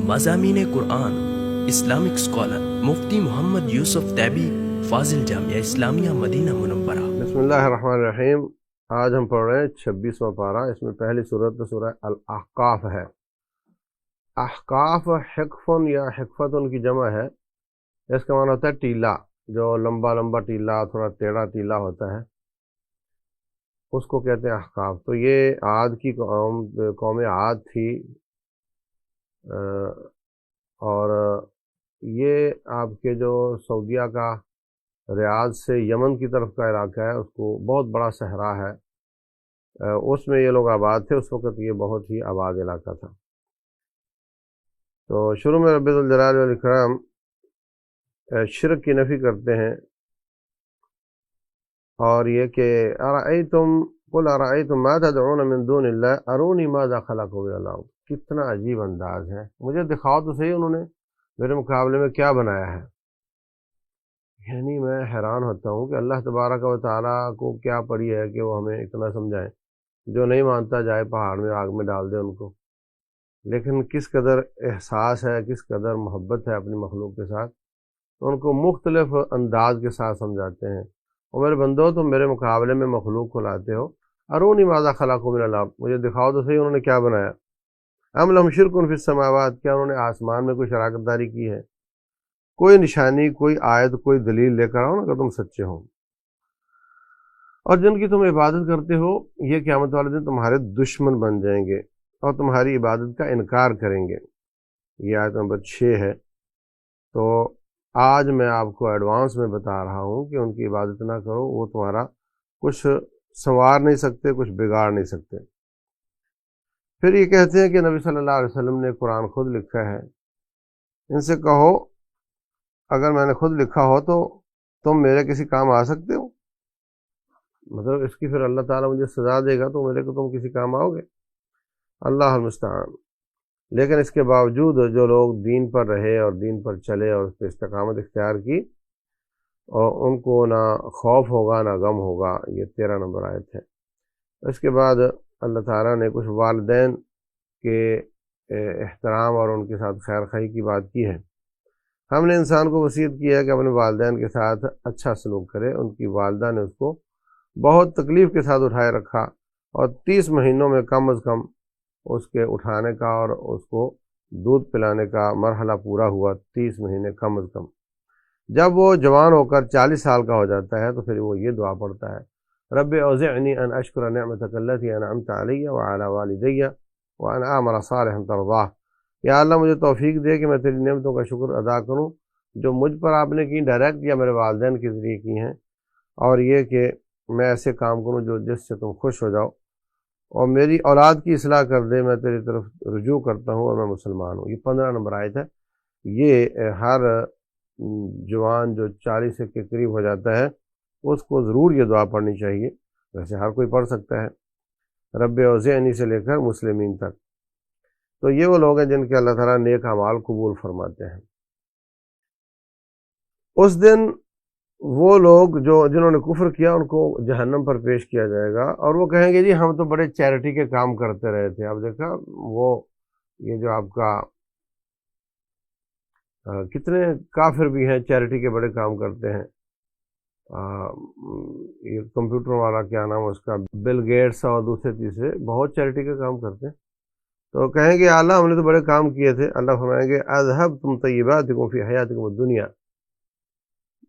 مضامین قرآن Islamic scholar مفتی محمد یوسف تیبی فاضل جامعہ اسلامیہ مدینہ منورہ۔ بسم اللہ الرحمن الرحیم۔ آج ہم پڑھ رہے ہیں 26واں پارہ۔ اس میں پہلی سورت سورہ الاحقاف ہے۔ احقاف حقفن یا حقفتن کی جمع ہے۔ اس کا معنی ہوتا ہے ٹیلا، جو لمبا لمبا ٹیلا، تھوڑا ٹیڑھا ٹیلا ہوتا ہے، اس کو کہتے ہیں احقاف۔ تو یہ عاد کی قوم عاد تھی، اور یہ آپ کے جو سعودیہ کا ریاض سے یمن کی طرف کا علاقہ ہے، اس کو بہت بڑا صحرا ہے، اس میں یہ لوگ آباد تھے۔ اس وقت یہ بہت ہی آباد علاقہ تھا۔ تو شروع میں رب ذوالجلال والاکرام شرک کی نفی کرتے ہیں، اور یہ کہ ارأیتم قل ارأیتم ما تدعون من دون اللہ ارونی ماذا خلق من اللہ۔ کتنا عجیب انداز ہے، مجھے دکھاؤ تو صحیح انہوں نے میرے مقابلے میں کیا بنایا ہے۔ یعنی میں حیران ہوتا ہوں کہ اللہ تبارک و تعالیٰ کو کیا پڑی ہے کہ وہ ہمیں اتنا سمجھائیں۔ جو نہیں مانتا جائے پہاڑ میں آگ میں ڈال دے ان کو۔ لیکن کس قدر احساس ہے، کس قدر محبت ہے اپنی مخلوق کے ساتھ، تو ان کو مختلف انداز کے ساتھ سمجھاتے ہیں۔ اور میرے بندو، تم میرے مقابلے میں مخلوق کو لاتے ہو، ارونی ماذا خلق من اللہ، مجھے دکھاؤ تو صحیح انہوں نے کیا بنایا۔ ام لہم شرک فی السماوات، کیا انہوں نے آسمان میں کوئی شراکت داری کی ہے۔ کوئی نشانی، کوئی آیت، کوئی دلیل لے کر آؤ نا کہ تم سچے ہو۔ اور جن کی تم عبادت کرتے ہو، یہ قیامت والے دن تمہارے دشمن بن جائیں گے اور تمہاری عبادت کا انکار کریں گے۔ یہ آیت نمبر 6 ہے۔ تو آج میں آپ کو ایڈوانس میں بتا رہا ہوں کہ ان کی عبادت نہ کرو، وہ تمہارا کچھ سنوار نہیں سکتے، کچھ بگاڑ نہیں سکتے۔ پھر یہ کہتے ہیں کہ نبی صلی اللہ علیہ وسلم نے قرآن خود لکھا ہے۔ ان سے کہو اگر میں نے خود لکھا ہو تو تم میرے کسی کام آ سکتے ہو؟ مطلب اس کی پھر اللہ تعالیٰ مجھے سزا دے گا تو میرے کو تم کسی کام آؤ گے؟ اللہ المستعان۔ لیکن اس کے باوجود جو لوگ دین پر رہے اور دین پر چلے اور اس پہ استقامت اختیار کی، اور ان کو نہ خوف ہوگا نہ غم ہوگا۔ یہ 13 نمبر آیت ہے۔ اس کے بعد اللہ تعالیٰ نے کچھ والدین کے احترام اور ان کے ساتھ خیر خواہی کی بات کی ہے۔ ہم نے انسان کو وصیت کی ہے کہ اپنے والدین کے ساتھ اچھا سلوک کرے۔ ان کی والدہ نے اس کو بہت تکلیف کے ساتھ اٹھائے رکھا، اور 30 مہینوں میں کم از کم اس کے اٹھانے کا اور اس کو دودھ پلانے کا مرحلہ پورا ہوا، 30 مہینے کم از کم۔ جب وہ جوان ہو کر 40 سال کا ہو جاتا ہے تو پھر وہ یہ دعا پڑھتا ہے، رب اوزعنی ان اشکر نعمتک التی انعمت علی وعلی والدی وان اعمل صالحا ترضاہ۔ یا اللہ مجھے توفیق دے کہ میں تیری نعمتوں کا شکر ادا کروں جو مجھ پر آپ نے کی، ڈائریکٹ یا میرے والدین کے ذریعے کی ہیں، اور یہ کہ میں ایسے کام کروں جو جس سے تم خوش ہو جاؤ، اور میری اولاد کی اصلاح کر دے، میں تیری طرف رجوع کرتا ہوں اور میں مسلمان ہوں۔ یہ 15 نمبر آیت ہے۔ یہ ہر جوان جو 40 کے قریب ہو جاتا ہے اس کو ضرور یہ دعا پڑھنی چاہیے۔ ویسے ہر کوئی پڑھ سکتا ہے، رب اوزعنی سے لے کر مسلمین تک۔ تو یہ وہ لوگ ہیں جن کے اللہ تعالیٰ نیک اعمال قبول فرماتے ہیں۔ اس دن وہ لوگ جنہوں نے کفر کیا ان کو جہنم پر پیش کیا جائے گا، اور وہ کہیں گے جی ہم تو بڑے چیریٹی کے کام کرتے رہے تھے۔ اب دیکھا وہ یہ جو آپ کا کتنے کافر بھی ہیں چیریٹی کے بڑے کام کرتے ہیں۔ یہ کمپیوٹر والا کیا نام اس کا، بل گیٹس، اور دوسرے تیسرے بہت چیریٹی کے کام کرتے ہیں۔ تو کہیں گے اللہ ہم نے تو بڑے کام کیے تھے۔ اللہ فرمائیں گے اذھبتم طیباتکم فی حیاتکم الدنیا،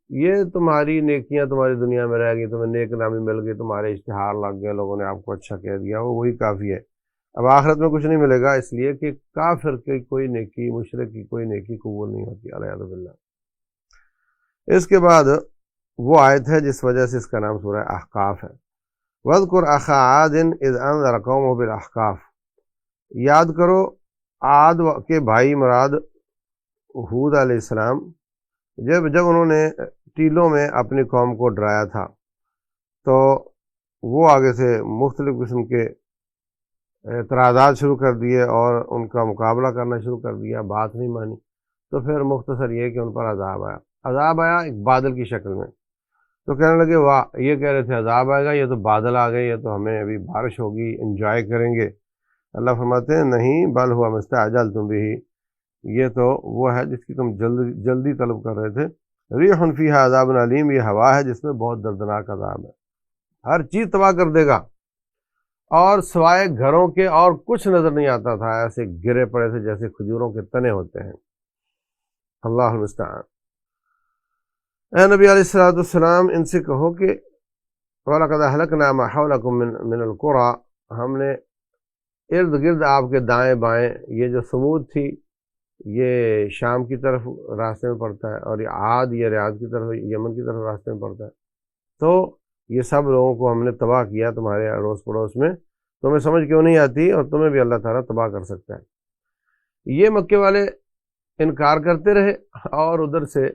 یہ تمہاری نیکیاں تمہاری دنیا میں رہ گئی، تمہیں نیک نامی مل گئی، تمہارے اشتہار لگ گئے، لوگوں نے آپ کو اچھا کہہ دیا، وہی کافی ہے۔ اب آخرت میں کچھ نہیں ملے گا، اس لیے کہ کافر کی کوئی نیکی، مشرک کی کوئی نیکی قبول نہیں ہوتی، علیہ باللہ۔ اس کے بعد وہ آیت ہے جس وجہ سے اس کا نام سورہ احقاف ہے۔ وَاذْكُرْ أَخَا عَادٍ إِذْ أَنذَرَ قَوْمَهُ بِالْأَحْقَافِ، یاد کرو عاد کے بھائی مراد ہود علیہ السلام، جب انہوں نے ٹیلوں میں اپنی قوم کو ڈرایا تھا، تو وہ آگے سے مختلف قسم کے اعتراضات شروع کر دیے اور ان کا مقابلہ کرنا شروع کر دیا، بات نہیں مانی۔ تو پھر مختصر یہ کہ ان پر عذاب آیا ایک بادل کی شکل میں۔ تو کہنے لگے واہ، یہ کہہ رہے تھے عذاب آئے گا، یہ تو بادل آ گئے، یہ تو ہمیں ابھی بارش ہوگی، انجوائے کریں گے۔ اللہ فرماتے ہیں نہیں، بل ہوا مستعجلتم بہ، یہ تو وہ ہے جس کی تم جلدی طلب کر رہے تھے۔ ریح فیہا عذاب علیم، یہ ہوا ہے جس میں بہت دردناک عذاب ہے، ہر چیز تباہ کر دے گا، اور سوائے گھروں کے اور کچھ نظر نہیں آتا تھا، ایسے گرے پڑے تھے جیسے کھجوروں کے تنے ہوتے ہیں۔ اللہ المستعان۔ اے نبی علیہ السلام ان سے کہو کہ وَلَقَدْ أَهْلَكْنَا مَا حَوْلَكُم مِّنَ الْقُرَىٰ، ہم نے ارد گرد آپ کے دائیں بائیں، یہ جو سمود تھی یہ شام کی طرف راستے میں پڑتا ہے، اور یہ عاد یہ ریاض کی طرف یمن کی طرف راستے میں پڑتا ہے، تو یہ سب لوگوں کو ہم نے تباہ کیا تمہارے اڑوس پڑوس میں، تمہیں سمجھ کیوں نہیں آتی، اور تمہیں بھی اللہ تعالیٰ تباہ کر سکتا ہے۔ یہ مکے والے انکار کرتے رہے، اور ادھر سے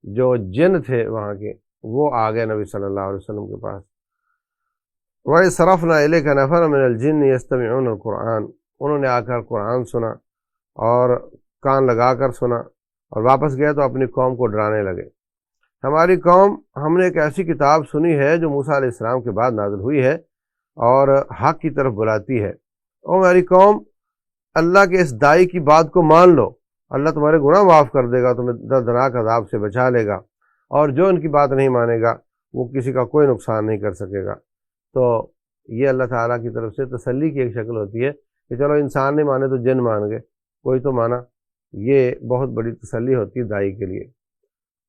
جو جن تھے وہاں کے وہ آ گئے نبی صلی اللہ علیہ وسلم کے پاس۔ وَصَرَفْنَا إِلَيْكَ نَفَرًا مِنَ الْجِنِّ يَسْتَمِعُونَ الْقُرْآنَ، انہوں نے آ کر قرآن سنا اور کان لگا کر سنا، اور واپس گئے تو اپنی قوم کو ڈرانے لگے۔ ہماری قوم، ہم نے ایک ایسی کتاب سنی ہے جو موسیٰ علیہ السلام کے بعد نازل ہوئی ہے اور حق کی طرف بلاتی ہے، اور ہماری قوم اللہ کے اس داعی کی بات کو مان لو، اللہ تمہارے گناہ معاف کر دے گا، تمہیں دردناک عذاب سے بچا لے گا، اور جو ان کی بات نہیں مانے گا وہ کسی کا کوئی نقصان نہیں کر سکے گا۔ تو یہ اللہ تعالیٰ کی طرف سے تسلی کی ایک شکل ہوتی ہے کہ چلو انسان نہیں مانے تو جن مان گئے، کوئی تو مانا، یہ بہت بڑی تسلی ہوتی ہے داعی کے لیے۔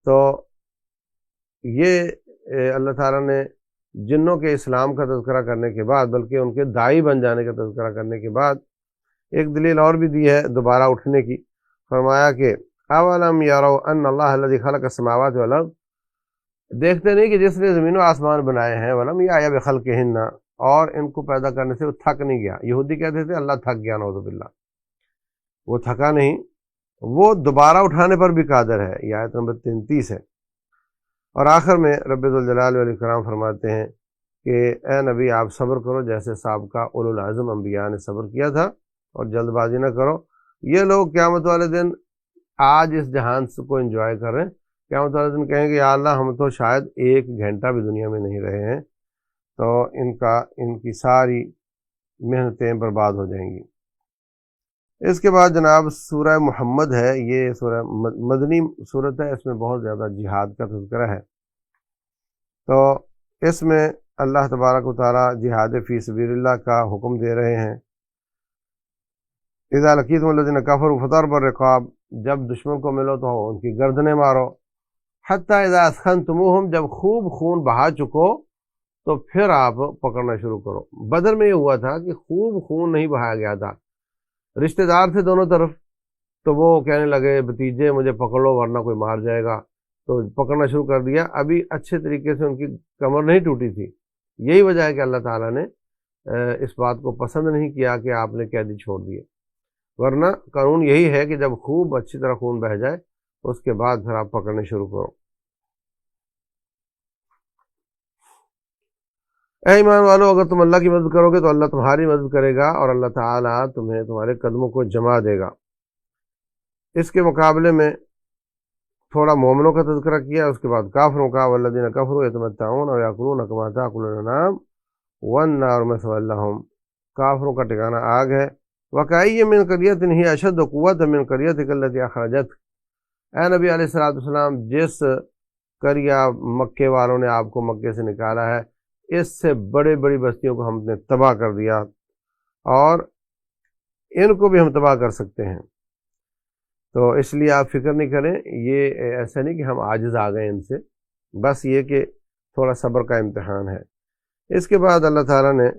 تو یہ اللہ تعالیٰ نے جنوں کے اسلام کا تذکرہ کرنے کے بعد، بلکہ ان کے داعی بن جانے کا تذکرہ کرنے کے بعد، ایک دلیل اور بھی دی ہے دوبارہ اٹھنے کی۔ فرمایا کہ اولم یروا ان اللہ الذی خلق السماوات والارض، دیکھتے نہیں کہ جس نے زمین و آسمان بنائے ہیں، ولم یعی بخلقہن، اور ان کو پیدا کرنے سے وہ تھک نہیں گیا۔ یہودی کہتے تھے اللہ تھک گیا، نعوذ باللہ، وہ تھکا نہیں، وہ دوبارہ اٹھانے پر بھی قادر ہے۔ یہ آیت نمبر 33 ہے۔ اور آخر میں رب ذوالجلال والاکرام فرماتے ہیں کہ اے نبی آپ صبر کرو جیسے سابقہ اولو العزم انبیاء نے صبر کیا تھا، اور جلد بازی نہ کرو۔ یہ لوگ قیامت والے دن آج اس جہان کو انجوائے کر رہے ہیں، قیامت والے دن کہیں گے یا اللہ ہم تو شاید ایک گھنٹہ بھی دنیا میں نہیں رہے ہیں، تو ان کی ساری محنتیں برباد ہو جائیں گی۔ اس کے بعد جناب سورہ محمد ہے، یہ سورہ مدنی صورت ہے، اس میں بہت زیادہ جہاد کا تذکرہ ہے۔ تو اس میں اللہ تبارک و تعالیٰ جہاد فی سبیل اللہ کا حکم دے رہے ہیں۔ اذا لقیتم الذین کفروا فضربوا الرقاب، جب دشمن کو ملو تو ان کی گردنیں مارو۔ حتی اذا اثخنتموہم، جب خوب خون بہا چکو تو پھر آپ پکڑنا شروع کرو۔ بدر میں یہ ہوا تھا کہ خوب خون نہیں بہایا گیا تھا، رشتہ دار تھے دونوں طرف، تو وہ کہنے لگے بھتیجے مجھے پکڑ لو ورنہ کوئی مار جائے گا، تو پکڑنا شروع کر دیا۔ ابھی اچھے طریقے سے ان کی کمر نہیں ٹوٹی تھی۔ یہی وجہ ہے کہ اللہ تعالیٰ نے اس بات کو پسند نہیں کیا کہ آپ نے قیدی چھوڑ دیے، ورنہ قانون یہی ہے کہ جب خوب اچھی طرح خون بہہ جائے اس کے بعد پھر آپ پکڑنے شروع کرو۔ اے ایمان والو، اگر تم اللہ کی مدد کرو گے تو اللہ تمہاری مدد کرے گا، اور اللہ تعالیٰ تمہیں تمہارے قدموں کو جما دے گا۔ اس کے مقابلے میں تھوڑا مومنوں کا تذکرہ کیا، اس کے بعد کافروں کا۔ والذین کفروا یتمتعون ویاکلون کما تاکل الانعام والنار مثوی لہم، کافروں کا ٹھکانہ آگ ہے۔ وکأی من قریۃ ہی اشد قوۃ من قریتک التی اخرجتک، اے نبی علیہ السلام جس قریہ مکے والوں نے آپ کو مکے سے نکالا ہے، اس سے بڑی بڑی بستیوں کو ہم نے تباہ کر دیا، اور ان کو بھی ہم تباہ کر سکتے ہیں۔ تو اس لیے آپ فکر نہیں کریں، یہ ایسا نہیں کہ ہم عاجز آ گئے ان سے، بس یہ کہ تھوڑا صبر کا امتحان ہے۔ اس کے بعد اللہ تعالیٰ نے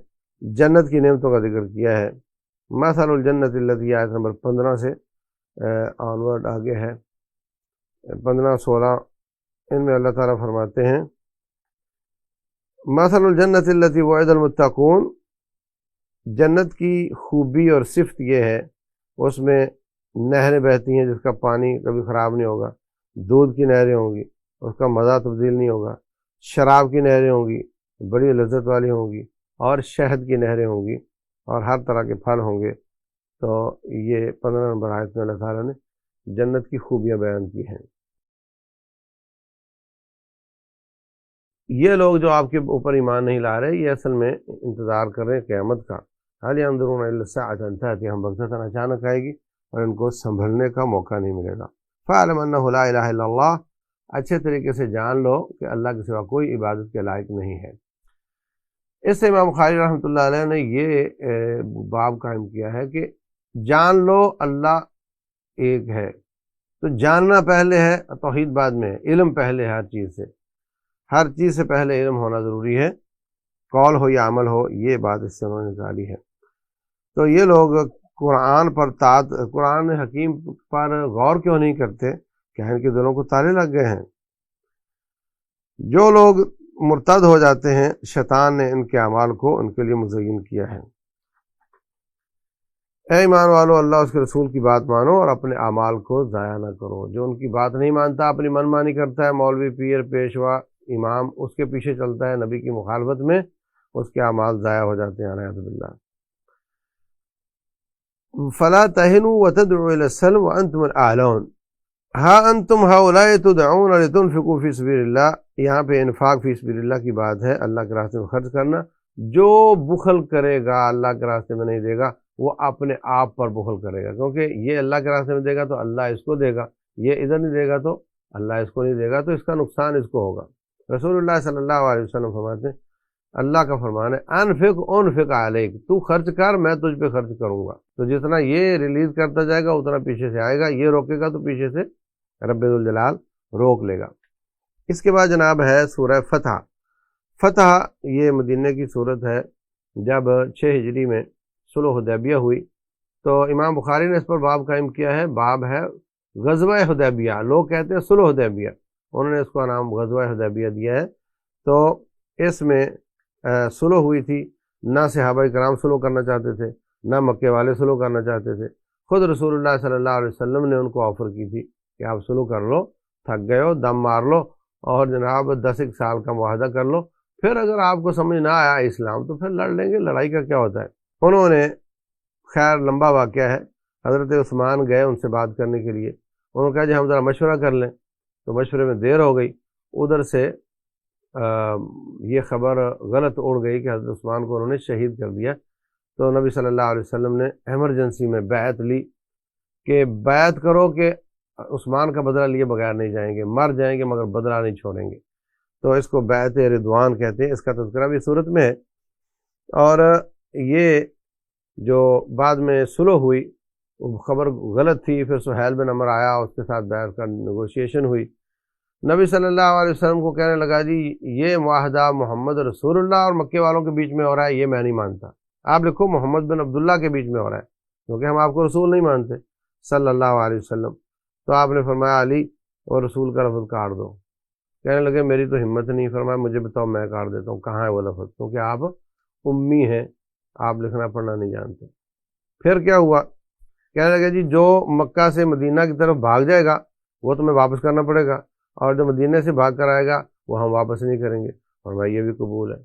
جنت کی نعمتوں کا ذکر کیا ہے۔ مثل الجنت التی، آیت نمبر 15 سے آنورڈ آگے ہے، 15-16، ان میں اللہ تعالیٰ فرماتے ہیں مثل الجنت التی وعد المتقون، جنت کی خوبی اور صفت یہ ہے اس میں نہریں بہتی ہیں جس کا پانی کبھی خراب نہیں ہوگا، دودھ کی نہریں ہوں گی اس کا مزہ تبدیل نہیں ہوگا، شراب کی نہریں ہوں گی بڑی لذت والی ہوں گی، اور شہد کی نہریں ہوں گی، اور ہر طرح کے پھل ہوں گے۔ تو یہ 15 نمبر آیت میں اللہ تعالیٰ نے جنت کی خوبیاں بیان کی ہیں۔ یہ لوگ جو آپ کے اوپر ایمان نہیں لا رہے، یہ اصل میں انتظار کر رہے ہیں قیامت کا۔ حال ينظرون الا الساعة ان تأتيهم بغتة، اچانک آئے گی اور ان کو سنبھلنے کا موقع نہیں ملے گا۔ فَاعْلَمْ أَنَّهُ لَا إِلَهَ إِلَّا اللَّهُ، اچھے طریقے سے جان لو کہ اللہ کے سوا کوئی عبادت کے لائق نہیں ہے۔ اس سے امام بخاری رحمۃ اللہ علیہ نے یہ باب قائم کیا ہے کہ جان لو اللہ ایک ہے، تو جاننا پہلے ہے، توحید بعد میں ہے، علم پہلے ہے۔ ہر چیز سے پہلے علم ہونا ضروری ہے، قول ہو یا عمل ہو، یہ بات اس سے انہوں نے نکالی ہے۔ تو یہ لوگ قرآن حکیم پر غور کیوں نہیں کرتے؟ کہ ان کے دلوں کو تالے لگ گئے ہیں۔ جو لوگ مرتد ہو جاتے ہیں، شیطان نے ان کے اعمال کو ان کے لیے مزین کیا ہے۔ اے ایمان والو، اللہ اس کے رسول کی بات مانو اور اپنے اعمال کو ضائع نہ کرو۔ جو ان کی بات نہیں مانتا، اپنی من مانی کرتا ہے، مولوی، پیر، پیشوا، امام، اس کے پیچھے چلتا ہے نبی کی مخالفت میں، اس کے اعمال ضائع ہو جاتے ہیں، نعوذ باللہ۔ فلا تہنوا وتدعوا الی السلم وانتم الاعلون ہا انتم ہؤلاء تدعون لتنفقوا فی سبیل اللہ۔ یہاں پہ انفاق فی سبیل اللہ کی بات ہے، اللہ کے راستے میں خرچ کرنا۔ جو بخل کرے گا، اللہ کے راستے میں نہیں دے گا، وہ اپنے آپ پر بخل کرے گا، کیونکہ یہ اللہ کے راستے میں دے گا تو اللہ اس کو دے گا، یہ ادھر نہیں دے گا تو اللہ اس کو نہیں دے گا، تو اس کا نقصان اس کو ہوگا۔ رسول اللہ صلی اللہ علیہ وسلم فرماتے ہیں، اللہ کا فرمان ہے انفق علیک، تو خرچ کر، میں تجھ پہ خرچ کروں گا۔ تو جتنا یہ ریلیز کرتا جائے گا اتنا پیچھے سے آئے گا، یہ روکے گا تو پیچھے سے رب ذوالجلال روک لے گا۔ اس کے بعد جناب ہے سورہ فتح۔ فتح یہ مدینہ کی صورت ہے۔ جب 6 ہجری میں صلح حدیبیہ ہوئی تو امام بخاری نے اس پر باب قائم کیا ہے۔ باب ہے غزوہ حدیبیہ، لوگ کہتے ہیں صلح حدیبیہ، انہوں نے اس کا نام غزوہ حدیبیہ دیا ہے۔ تو اس میں صلح ہوئی تھی، نہ صحابہ کرام صلح کرنا چاہتے تھے، نہ مکے والے صلح کرنا چاہتے تھے۔ خود رسول اللہ صلی اللہ علیہ وسلم نے ان کو آفر کی تھی کہ آپ صلح کر لو، تھک گئے ہو، دم مار لو اور جناب 10 سال کا معاہدہ کر لو، پھر اگر آپ کو سمجھ نہ آیا اسلام تو پھر لڑ لیں گے، لڑائی کا کیا ہوتا ہے۔ انہوں نے، خیر لمبا واقعہ ہے، حضرت عثمان گئے ان سے بات کرنے کے لیے، انہوں نے کہا جی ہم ذرا مشورہ کر لیں، تو مشورے میں دیر ہو گئی، ادھر سے یہ خبر غلط اڑ گئی کہ حضرت عثمان کو انہوں نے شہید کر دیا۔ تو نبی صلی اللہ علیہ وسلم نے ایمرجنسی میں بیعت لی کہ بیعت کرو کہ عثمان کا بدلہ لیے بغیر نہیں جائیں گے، مر جائیں گے مگر بدلہ نہیں چھوڑیں گے۔ تو اس کو بیعت رضوان کہتے ہیں، اس کا تذکرہ بھی صورت میں ہے۔ اور یہ جو بعد میں صلح ہوئی خبر غلط تھی، پھر سہیل بن عمر آیا، اس کے ساتھ بیعت کا نیگوشیشن ہوئی۔ نبی صلی اللہ علیہ وسلم کو کہنے لگا جی یہ معاہدہ محمد رسول اللہ اور مکے والوں کے بیچ میں ہو رہا ہے، یہ میں نہیں مانتا، آپ لکھو محمد بن عبداللہ کے بیچ میں ہو رہا ہے، کیونکہ ہم آپ کو رسول نہیں مانتے صلی اللہ علیہ وسلم۔ تو آپ نے فرمایا علی اور رسول کا لفظ کاٹ دو۔ کہنے لگے میری تو ہمت نہیں، فرمایا مجھے بتاؤ میں کاٹ دیتا ہوں، کہاں ہے وہ لفظ، کیونکہ آپ امی ہیں، آپ لکھنا پڑھنا نہیں جانتے۔ پھر کیا ہوا؟ کہنے لگے جی جو مکہ سے مدینہ کی طرف بھاگ جائے گا وہ تمہیں واپس کرنا پڑے گا، اور جو مدینہ سے بھاگ کر آئے گا وہ ہم واپس نہیں کریں گے۔ اور بھائی یہ بھی قبول ہے۔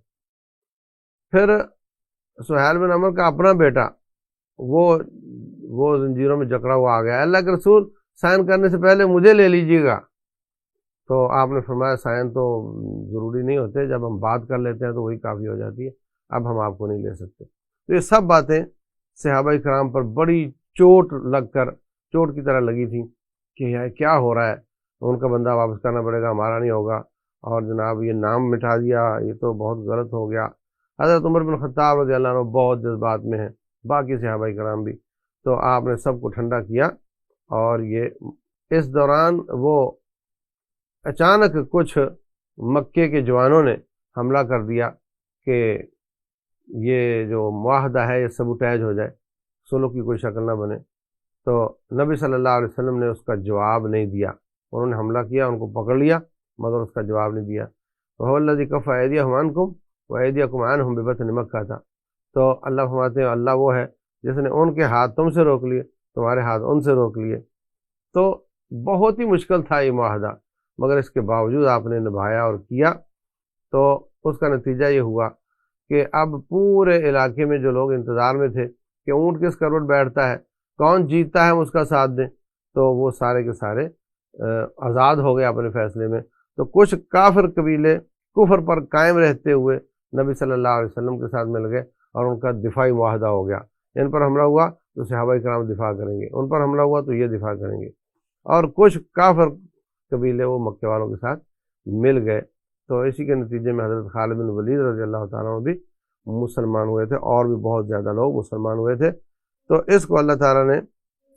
پھر سہیل بن عمر کا اپنا بیٹا وہ زنجیروں میں جکڑا ہوا آ گیا، اللہ کے رسول سائن کرنے سے پہلے مجھے لے لیجیے گا۔ تو آپ نے فرمایا سائن تو ضروری نہیں ہوتے، جب ہم بات کر لیتے ہیں تو وہی کافی ہو جاتی ہے، اب ہم آپ کو نہیں لے سکتے۔ تو یہ سب باتیں صحابہ کرام پر بڑی چوٹ لگ کر، چوٹ کی طرح لگی تھی کہ یار کیا ہو رہا ہے، ان کا بندہ واپس کرنا پڑے گا، ہمارا نہیں ہوگا، اور جناب یہ نام مٹا دیا، یہ تو بہت غلط ہو گیا۔ حضرت عمر بن خطاب رضی اللہ عنہ بہت جذبات میں ہیں، باقی صحابہ کرام بھی۔ تو آپ نے سب کو ٹھنڈا کیا، اور یہ اس دوران وہ اچانک کچھ مکے کے جوانوں نے حملہ کر دیا کہ یہ جو معاہدہ ہے یہ سبوٹیج ہو جائے، صلح کی کوئی شکل نہ بنے۔ تو نبی صلی اللہ علیہ وسلم نے اس کا جواب نہیں دیا، انہوں نے حملہ کیا، ان کو پکڑ لیا، مگر اس کا جواب نہیں دیا۔ وَهُوَ الَّذِي كَفَّ أَيْدِيَهُمْ عَنْكُمْ وَأَيْدِيَكُمْ عَنْهُمْ بِبَطْنِ مَكَّةَ۔ تو اللہ فرماتے ہیں اللہ وہ ہے جس نے ان کے ہاتھ تم سے روک لیے، تمہارے ہاتھ ان سے روک لیے۔ تو بہت ہی مشکل تھا یہ معاہدہ، مگر اس کے باوجود آپ نے نبھایا اور کیا۔ تو اس کا نتیجہ یہ ہوا کہ اب پورے علاقے میں جو لوگ انتظار میں تھے کہ اونٹ کس کروٹ بیٹھتا ہے، کون جیتتا ہے ہم اس کا ساتھ دیں، تو وہ سارے کے سارے آزاد ہو گئے اپنے فیصلے میں۔ تو کچھ کافر قبیلے کفر پر قائم رہتے ہوئے نبی صلی اللہ علیہ وسلم کے ساتھ مل گئے، اور ان کا دفاعی معاہدہ ہو گیا، ان پر حملہ ہوا تو صحابہ کرام دفاع کریں گے، ان پر حملہ ہوا تو یہ دفاع کریں گے، اور کچھ کافر قبیلے وہ مکے والوں کے ساتھ مل گئے، تو اسی کے نتیجے میں حضرت خالد بن ولید رضی اللہ تعالیٰ عنہ بھی مسلمان ہوئے تھے، اور بھی بہت زیادہ لوگ مسلمان ہوئے تھے۔ تو اس کو اللہ تعالیٰ نے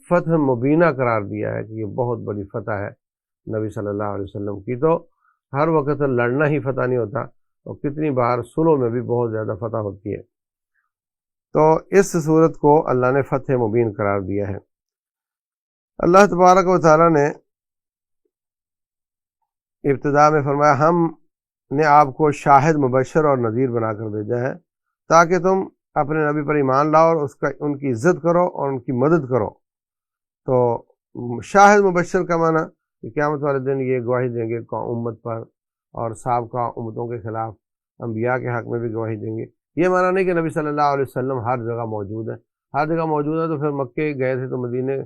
فتح مبینہ قرار دیا ہے کہ یہ بہت بڑی فتح ہے نبی صلی اللہ علیہ وسلم کی۔ تو ہر وقت لڑنا ہی فتح نہیں ہوتا، اور کتنی بار صلح میں بھی بہت زیادہ فتح ہوتی ہے۔ تو اس صورت کو اللہ نے فتح مبین قرار دیا ہے۔ اللہ تبارک و تعالیٰ نے ابتدا میں فرمایا ہم نے آپ کو شاہد مبشر اور نذیر بنا کر بھیجا ہے تاکہ تم اپنے نبی پر ایمان لاؤ اور ان کی عزت کرو اور ان کی مدد کرو۔ تو شاہد مبشر کا معنی کہ قیامت والے دن یہ گواہی دیں گے امت پر، اور سابقہ امتوں کے خلاف انبیاء کے حق میں بھی گواہی دیں گے۔ یہ معنی نہیں کہ نبی صلی اللہ علیہ وسلم ہر جگہ موجود ہے، ہر جگہ موجود ہے تو پھر مکے گئے تھے تو مدینے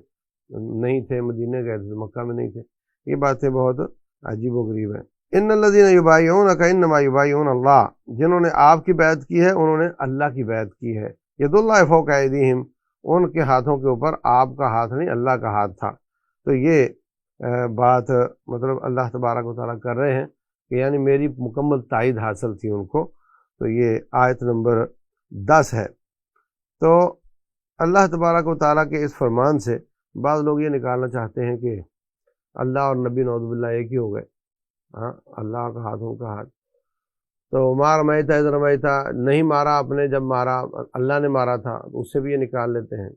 نہیں تھے، مدینے گئے تھے تو مکہ میں نہیں تھے۔ یہ باتیں بہت عجیب و غریب ہیں۔ ان الذین یبایعونک انما یبایعون اللہ، جنہوں نے آپ کی بیعت کی ہے انہوں نے اللہ کی بیعت کی ہے۔ ید اللہ فوق ایدیہم، ان کے ہاتھوں کے اوپر آپ کا ہاتھ نہیں اللہ کا ہاتھ تھا۔ تو یہ بات مطلب اللہ تبارک و تعالیٰ کر رہے ہیں کہ یعنی میری مکمل تائید حاصل تھی ان کو۔ تو یہ آیت نمبر 10 ہے۔ تو اللہ تبارک و تعالیٰ کے اس فرمان سے بعض لوگ یہ نکالنا چاہتے ہیں کہ اللہ اور نبی نعوذ باللہ ایک ہی ہو گئے، ہاں اللہ کا ہاتھ ان کا ہاتھ، تو مار میتا ادھر میتا، نہیں مارا آپ نے، جب مارا اللہ نے مارا تھا، اس سے بھی یہ نکال لیتے ہیں۔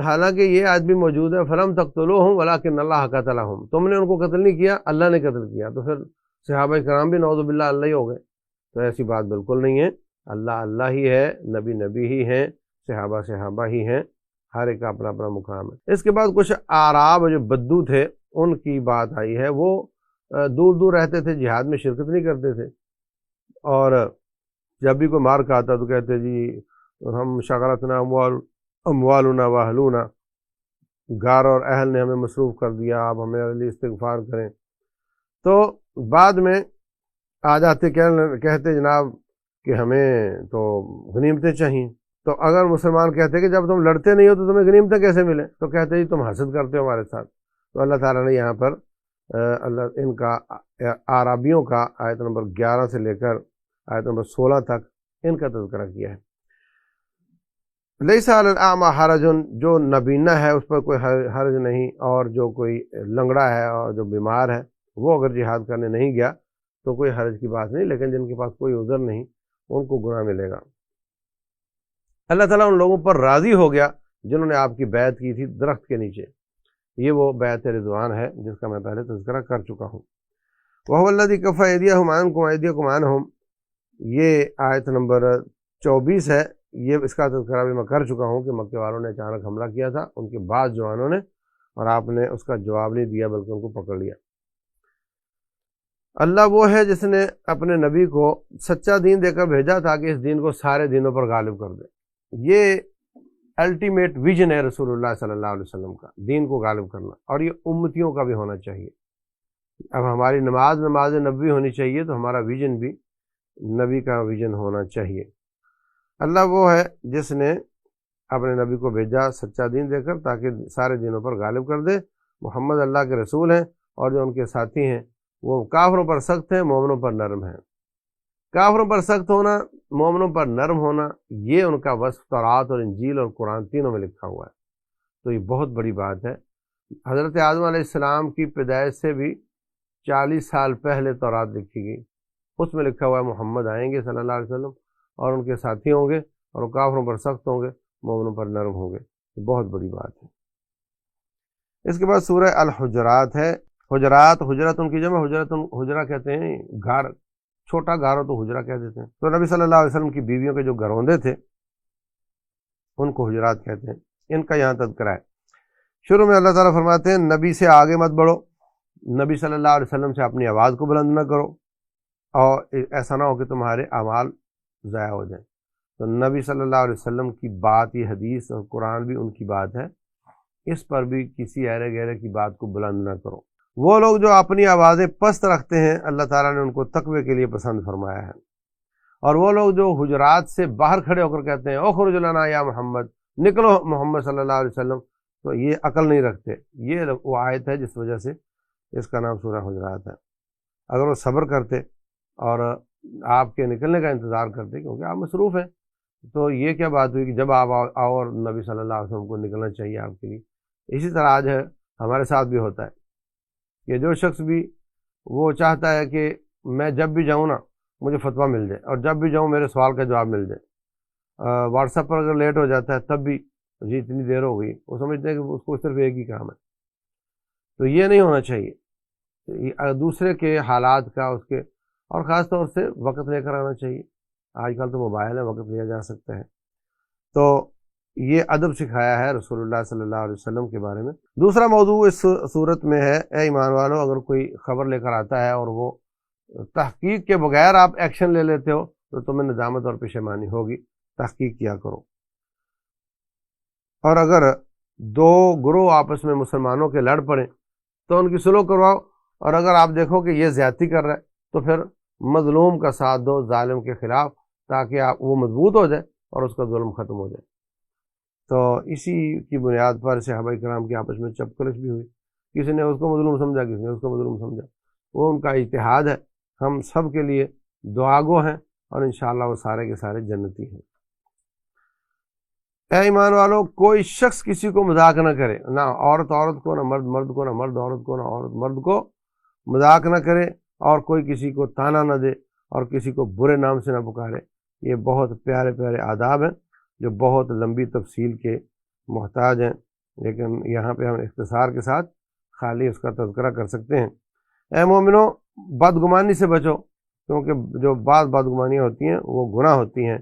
حالانکہ یہ آج بھی موجود ہے، فلم تقتلوہم ولکن اللہ قتلہم، تم نے ان کو قتل نہیں کیا، اللہ نے قتل کیا، تو پھر صحابہ کرام بھی نعوذ باللہ اللہ ہی ہو گئے؟ تو ایسی بات بالکل نہیں ہے، اللہ اللہ ہی ہے، نبی نبی ہی ہیں، صحابہ صحابہ ہی ہیں، ہر ایک کا اپنا اپنا مقام ہے۔ اس کے بعد کچھ اعراب جو بدو تھے ان کی بات آئی ہے، وہ دور دور رہتے تھے، جہاد میں شرکت نہیں کرتے تھے، اور جب بھی کوئی مار کھاتا تو کہتے جی ہم شغلتنا اموالنا واہلونا، گھر اور اہل نے ہمیں مصروف کر دیا، آپ ہمیں علی استغفار کریں۔ تو بعد میں آ جاتے کہتے جناب کہ ہمیں تو غنیمتیں چاہیے، تو اگر مسلمان کہتے کہ جب تم لڑتے نہیں ہو تو تمہیں غنیمتیں کیسے ملیں، تو کہتے جی تم حسد کرتے ہو ہمارے ساتھ۔ تو اللہ تعالیٰ نے یہاں پر اللہ ان کا اعرابیوں کا آیت نمبر 11 سے لے کر آیت نمبر 16 تک ان کا تذکرہ کیا ہے۔ لیس علی الاعمی حرج، جو نبینا ہے اس پر کوئی حرج نہیں، اور جو کوئی لنگڑا ہے اور جو بیمار ہے وہ اگر جہاد کرنے نہیں گیا تو کوئی حرج کی بات نہیں، لیکن جن کے پاس کوئی عذر نہیں ان کو گناہ ملے گا۔ اللہ تعالیٰ ان لوگوں پر راضی ہو گیا جنہوں نے آپ کی بیعت کی تھی درخت کے نیچے، یہ وہ بیعت رضوان ہے جس کا میں پہلے تذکرہ کر چکا ہوں۔ وَهُوَ الَّذِي كَفَّ أَيْدِيَهُمْ عَنكُمْ وَأَيْدِيَكُمْ عَنْهُمْ، یہ آیت نمبر 24 ہے، یہ اس کا تذکرہ بھی میں کر چکا ہوں کہ مکے والوں نے اچانک حملہ کیا تھا ان کے بعد جوانوں نے، اور آپ نے اس کا جواب نہیں دیا بلکہ ان کو پکڑ لیا۔ اللہ وہ ہے جس نے اپنے نبی کو سچا دین دے کر بھیجا تاکہ اس دین کو سارے دینوں پر غالب کر دے۔ یہ الٹیمیٹ ویژن ہے رسول اللہ صلی اللہ علیہ وسلم کا، دین کو غالب کرنا، اور یہ امتیوں کا بھی ہونا چاہیے۔ اب ہماری نماز نبوی ہونی چاہیے تو ہمارا ویژن بھی نبی کا ویژن ہونا چاہیے۔ اللہ وہ ہے جس نے اپنے نبی کو بھیجا سچا دین دے کر تاکہ سارے دینوں پر غالب کر دے۔ محمد اللہ کے رسول ہیں، اور جو ان کے ساتھی ہیں وہ کافروں پر سخت ہیں، مومنوں پر نرم ہیں۔ کافروں پر سخت ہونا، مومنوں پر نرم ہونا، یہ ان کا وصف تورات اور انجیل اور قرآن تینوں میں لکھا ہوا ہے۔ تو یہ بہت بڑی بات ہے۔ حضرت آدم علیہ السلام کی پیدائش سے بھی 40 سال پہلے تورات لکھی گئی، اس میں لکھا ہوا ہے محمد آئیں گے صلی اللہ علیہ وسلم، اور ان کے ساتھی ہوں گے، اور وہ کافروں پر سخت ہوں گے، مومنوں پر نرم ہوں گے۔ یہ بہت بڑی بات ہے۔ اس کے بعد سورہ الحجرات ہے۔ حجرات ان کی جمع حجرہ کہتے ہیں گھر، چھوٹا گھر ہو تو حجرہ کہہ دیتے ہیں۔ تو نبی صلی اللہ علیہ وسلم کی بیویوں کے جو گھروندے تھے ان کو حجرات کہتے ہیں۔ ان کا یہاں تذکرہ ہے۔ شروع میں اللہ تعالیٰ فرماتے ہیں نبی سے آگے مت بڑھو، نبی صلی اللہ علیہ وسلم سے اپنی آواز کو بلند نہ کرو، اور ایسا نہ ہو کہ تمہارے اعمال ضائع ہو جائیں۔ تو نبی صلی اللہ علیہ وسلم کی بات، یہ حدیث اور قرآن بھی ان کی بات ہے، اس پر بھی کسی ایرے گیرے کی بات کو بلند نہ کرو۔ وہ لوگ جو اپنی آوازیں پست رکھتے ہیں اللہ تعالیٰ نے ان کو تقوی کے لیے پسند فرمایا ہے، اور وہ لوگ جو حجرات سے باہر کھڑے ہو کر کہتے ہیں اخرج لنا یا محمد، نکلو محمد صلی اللہ علیہ وسلم، تو یہ عقل نہیں رکھتے۔ یہ وہ آیت ہے جس وجہ سے اس کا نام سورہ حجرات ہے۔ اگر وہ صبر کرتے اور آپ کے نکلنے کا انتظار کرتے، کیونکہ آپ مصروف ہیں، تو یہ کیا بات ہوئی کہ جب آپ آؤ اور نبی صلی اللہ علیہ وسلم کو نکلنا چاہیے آپ کے لیے۔ اسی طرح آج ہے ہمارے ساتھ بھی ہوتا ہے کہ جو شخص بھی وہ چاہتا ہے کہ میں جب بھی جاؤں نا مجھے فتویٰ مل جائے، اور جب بھی جاؤں میرے سوال کا جواب مل جائے۔ واٹس ایپ پر اگر لیٹ ہو جاتا ہے تب بھی جی اتنی دیر ہو گئی، وہ سمجھتے ہیں کہ اس کو صرف ایک ہی کام ہے۔ تو یہ نہیں ہونا چاہیے، دوسرے کے حالات کا اس کے، اور خاص طور سے وقت لے کر آنا چاہیے۔ آج کل تو موبائل ہے، وقت لیا جا سکتا ہے۔ تو یہ ادب سکھایا ہے رسول اللہ صلی اللہ علیہ وسلم کے بارے میں۔ دوسرا موضوع اس صورت میں ہے، اے ایمان والو، اگر کوئی خبر لے کر آتا ہے اور وہ تحقیق کے بغیر آپ ایکشن لے لیتے ہو تو تمہیں ندامت اور پشیمانی ہوگی، تحقیق کیا کرو۔ اور اگر دو گروہ آپس میں مسلمانوں کے لڑ پڑیں تو ان کی صلح کرواؤ، اور اگر آپ دیکھو کہ یہ زیادتی کر رہا ہے تو پھر مظلوم کا ساتھ دو ظالم کے خلاف، تاکہ وہ مضبوط ہو جائے اور اس کا ظلم ختم ہو جائے۔ تو اسی کی بنیاد پر صحابہ کرام کی آپس میں چپکلش بھی ہوئی، کسی نے اس کو مظلوم سمجھا، کسی نے اس کو مظلوم سمجھا، وہ ان کا اجتہاد ہے۔ ہم سب کے لیے دعا گو ہیں اور انشاءاللہ وہ سارے کے سارے جنتی ہیں۔ اے ایمان والو، کوئی شخص کسی کو مذاق نہ کرے، نہ عورت عورت کو، نہ مرد مرد کو، نہ مرد عورت کو، نہ عورت مرد کو مذاق نہ کرے، اور کوئی کسی کو تانا نہ دے اور کسی کو برے نام سے نہ پکارے۔ یہ بہت پیارے پیارے آداب ہیں جو بہت لمبی تفصیل کے محتاج ہیں، لیکن یہاں پہ ہم اختصار کے ساتھ خالی اس کا تذکرہ کر سکتے ہیں۔ اے مومنو، بدگمانی سے بچو، کیونکہ جو بعض بدگمانیاں ہوتی ہیں وہ گناہ ہوتی ہیں۔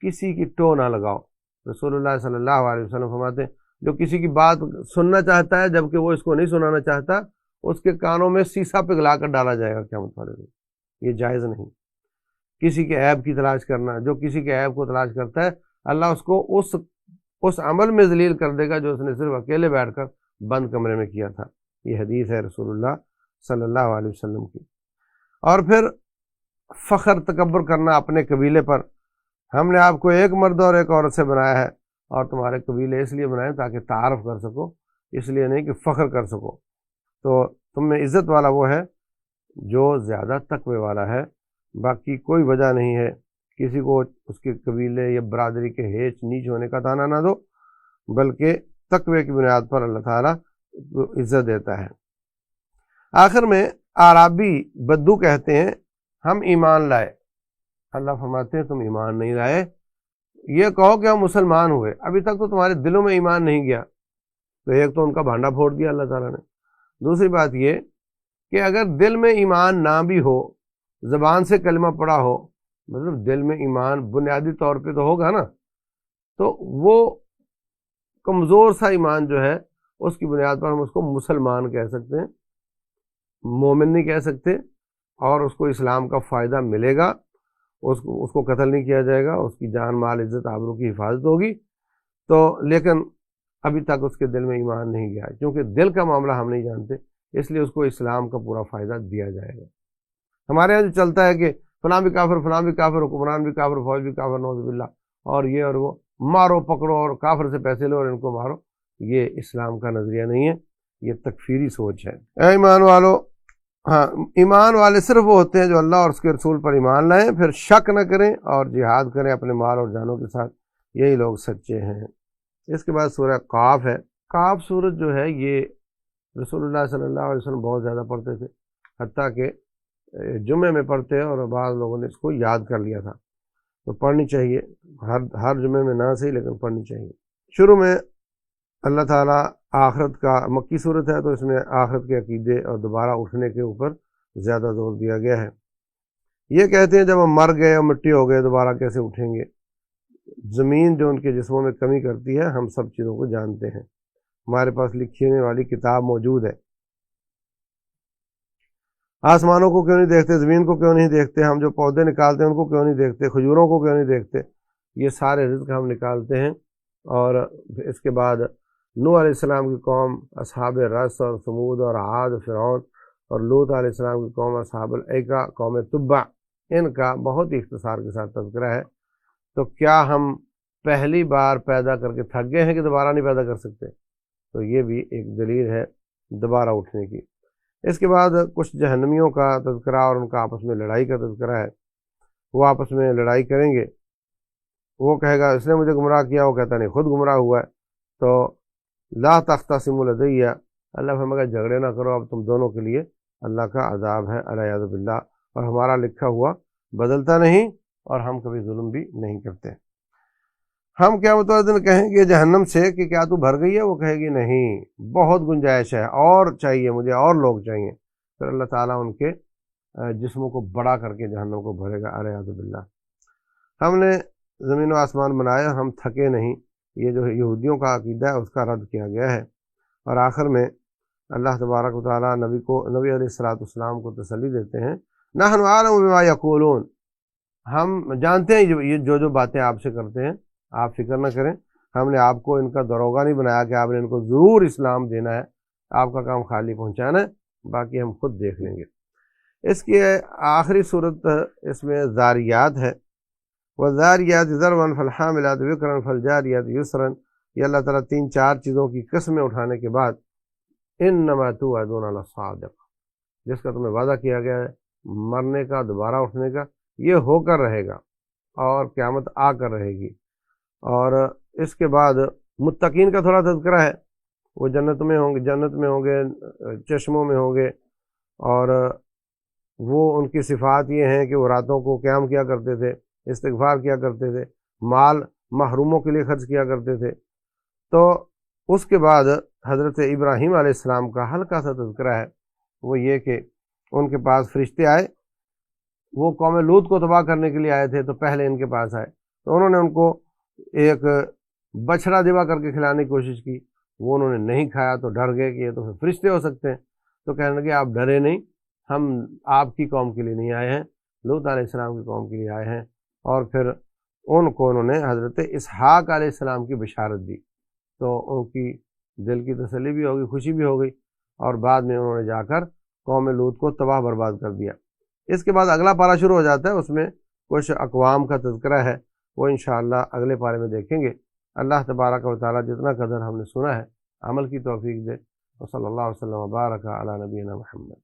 کسی کی ٹو نہ لگاؤ۔ رسول اللہ صلی اللہ علیہ وسلم فرماتے ہیں جو کسی کی بات سننا چاہتا ہے جبکہ وہ اس کو نہیں سنانا چاہتا، اس کے کانوں میں سیسا پگھلا کر ڈالا جائے گا قیامت والے دن۔ یہ جائز نہیں۔ کسی کے عیب کی تلاش کرنا، جو کسی کے عیب کو تلاش کرتا ہے اللہ اس کو اس عمل میں ذلیل کر دے گا جو اس نے صرف اکیلے بیٹھ کر بند کمرے میں کیا تھا۔ یہ حدیث ہے رسول اللہ صلی اللہ علیہ وسلم کی۔ اور پھر فخر تکبر کرنا اپنے قبیلے پر۔ ہم نے آپ کو ایک مرد اور ایک عورت سے بنایا ہے، اور تمہارے قبیلے اس لیے بنائے تاکہ تعارف کر سکو، اس لیے نہیں کہ فخر کر سکو۔ تو تم میں عزت والا وہ ہے جو زیادہ تقوی والا ہے۔ باقی کوئی وجہ نہیں ہے کسی کو اس کے قبیلے یا برادری کے ہیچ نیچ ہونے کا تانا نہ دو، بلکہ تقوی کی بنیاد پر اللہ تعالیٰ عزت دیتا ہے۔ آخر میں اعرابی بدو کہتے ہیں ہم ایمان لائے۔ اللہ فرماتے ہیں تم ایمان نہیں لائے، یہ کہو کہ ہم مسلمان ہوئے، ابھی تک تو تمہارے دلوں میں ایمان نہیں گیا۔ تو ایک تو ان کا بھانڈا پھوڑ دیا اللہ تعالیٰ نے۔ دوسری بات یہ کہ اگر دل میں ایمان نہ بھی ہو، زبان سے کلمہ پڑا ہو، مطلب دل میں ایمان بنیادی طور پہ تو ہوگا نا، تو وہ کمزور سا ایمان جو ہے اس کی بنیاد پر ہم اس کو مسلمان کہہ سکتے ہیں، مومن نہیں کہہ سکتے، اور اس کو اسلام کا فائدہ ملے گا، اس کو قتل نہیں کیا جائے گا، اس کی جان مال عزت آبرو کی حفاظت ہوگی۔ تو لیکن ابھی تک اس کے دل میں ایمان نہیں گیا، کیونکہ دل کا معاملہ ہم نہیں جانتے، اس لیے اس کو اسلام کا پورا فائدہ دیا جائے گا۔ ہمارے یہاں جو چلتا ہے کہ فلاں بھی کافر، فلاں بھی کافر، حکمران بھی کافر، فوج بھی کافر، نعوذ باللہ، اور یہ اور وہ، مارو پکڑو اور کافر سے پیسے لو اور ان کو مارو، یہ اسلام کا نظریہ نہیں ہے، یہ تکفیری سوچ ہے۔ اے ایمان والو، ہاں، ایمان والے صرف وہ ہوتے ہیں جو اللہ اور اس کے رسول پر ایمان لائیں، پھر شک نہ کریں اور جہاد کریں اپنے مال اور جانوں کے ساتھ، یہی لوگ سچے ہیں۔ اس کے بعد سورہ قاف ہے۔ قاف سورت جو ہے یہ رسول اللہ صلی اللہ علیہ وسلم بہت زیادہ پڑھتے تھے، حتیٰ کہ جمعے میں پڑھتے اور بعض لوگوں نے اس کو یاد کر لیا تھا۔ تو پڑھنی چاہیے، ہر جمعے میں نہ صحیح لیکن پڑھنی چاہیے۔ شروع میں اللہ تعالیٰ آخرت کا، مکی صورت ہے تو اس میں آخرت کے عقیدے اور دوبارہ اٹھنے کے اوپر زیادہ زور دیا گیا ہے۔ یہ کہتے ہیں جب ہم مر گئے اور مٹی ہو گئے دوبارہ کیسے اٹھیں گے؟ زمین جو ان کے جسموں میں کمی کرتی ہے ہم سب چیزوں کو جانتے ہیں، ہمارے پاس لکھی ہونے والی کتاب موجود ہے۔ آسمانوں کو کیوں نہیں دیکھتے، زمین کو کیوں نہیں دیکھتے، ہم جو پودے نکالتے ہیں ان کو کیوں نہیں دیکھتے، کھجوروں کو کیوں نہیں دیکھتے؟ یہ سارے رزق ہم نکالتے ہیں۔ اور اس کے بعد نوح علیہ السلام کی قوم اصحاب رس اور ثمود اور عاد فرعون، اور لوط علیہ السلام کی قوم اصحاب الایکہ قوم تبع، ان کا بہت ہی اختصار کے ساتھ تذکرہ ہے۔ تو کیا ہم پہلی بار پیدا کر کے تھک گئے ہیں کہ دوبارہ نہیں پیدا کر سکتے؟ تو یہ بھی ایک دلیل ہے دوبارہ اٹھنے کی۔ اس کے بعد کچھ جہنمیوں کا تذکرہ اور ان کا آپس میں لڑائی کا تذکرہ ہے۔ وہ آپس میں لڑائی کریں گے، وہ کہے گا اس نے مجھے گمراہ کیا، وہ کہتا نہیں خود گمراہ ہوا ہے۔ تو لا تختصموا لدی، اللہ فرمائے گا جھگڑے نہ کرو، اب تم دونوں کے لیے اللہ کا عذاب ہے، والعیاذ باللہ، اور ہمارا لکھا ہوا بدلتا نہیں اور ہم کبھی ظلم بھی نہیں کرتے۔ ہم کیا دن کہیں گے جہنم سے کہ کیا تو بھر گئی ہے؟ وہ کہے گی نہیں، بہت گنجائش ہے، اور چاہیے مجھے، اور لوگ چاہیے۔ پھر اللہ تعالیٰ ان کے جسموں کو بڑا کر کے جہنم کو بھرے گا، والعیاذ باللہ۔ ہم نے زمین و آسمان بنایا، ہم تھکے نہیں، یہ جو یہودیوں کا عقیدہ ہے اس کا رد کیا گیا ہے۔ اور آخر میں اللہ تبارک و تعالیٰ نبی علیہ الصلوۃ والسلام کو تسلی دیتے ہیں، نحن اعلم بما یقولون، ہم جانتے ہیں یہ جو باتیں آپ سے کرتے ہیں، آپ فکر نہ کریں، ہم نے آپ کو ان کا داروغہ نہیں بنایا کہ آپ نے ان کو ضرور اسلام دینا ہے، آپ کا کام خالی پہنچانا ہے، باقی ہم خود دیکھ لیں گے۔ اس کی آخری صورت اس میں ذاریات ہے، وَالذَّارِيَاتِ ذَرْوًا فَالْحَامِلَاتِ وِقْرًا فَالْجَارِيَاتِ يُسْرًا۔ یہ اللہ تعالیٰ 3-4 چیزوں کی قسمیں اٹھانے کے بعد إِنَّمَا تُوعَدُونَ لَصَادِقٌ، جس کا تمہیں وعدہ کیا گیا ہے مرنے کا، دوبارہ اٹھنے کا، یہ ہو کر رہے گا اور قیامت آ کر رہے گی۔ اور اس کے بعد متقین کا تھوڑا تذکرہ ہے، وہ جنت میں ہوں گے، چشموں میں ہوں گے، اور وہ ان کی صفات یہ ہیں کہ وہ راتوں کو قیام کیا کرتے تھے، استغفار کیا کرتے تھے، مال محروموں کے لیے خرچ کیا کرتے تھے۔ تو اس کے بعد حضرت ابراہیم علیہ السلام کا ہلکا سا تذکرہ ہے، وہ یہ کہ ان کے پاس فرشتے آئے، وہ قوم لوط کو تباہ کرنے کے لیے آئے تھے، تو پہلے ان کے پاس آئے، تو انہوں نے ان کو ایک بچڑا ذبح کر کے کھلانے کی کوشش کی، وہ انہوں نے نہیں کھایا تو ڈر گئے کہ یہ تو پھر فرشتے ہو سکتے ہیں، تو کہنے لگے آپ ڈرے نہیں، ہم آپ کی قوم کے لیے نہیں آئے ہیں، لوط علیہ السلام کی قوم کے لیے آئے ہیں۔ اور پھر ان کو انہوں نے حضرت اسحاق علیہ السلام کی بشارت دی، تو ان کی دل کی تسلی بھی ہوگی، خوشی بھی ہو گئی، اور بعد میں انہوں نے جا کر قوم لوط کو تباہ برباد کر دیا۔ اس کے بعد اگلا پارہ شروع ہو جاتا ہے، اس میں کچھ اقوام کا تذکرہ ہے، وہ انشاءاللہ اگلے پارے میں دیکھیں گے۔ اللہ تبارک و تعالیٰ جتنا قدر ہم نے سنا ہے عمل کی توفیق دے، وصلی اللہ وسلم وبارک علی نبینا محمد۔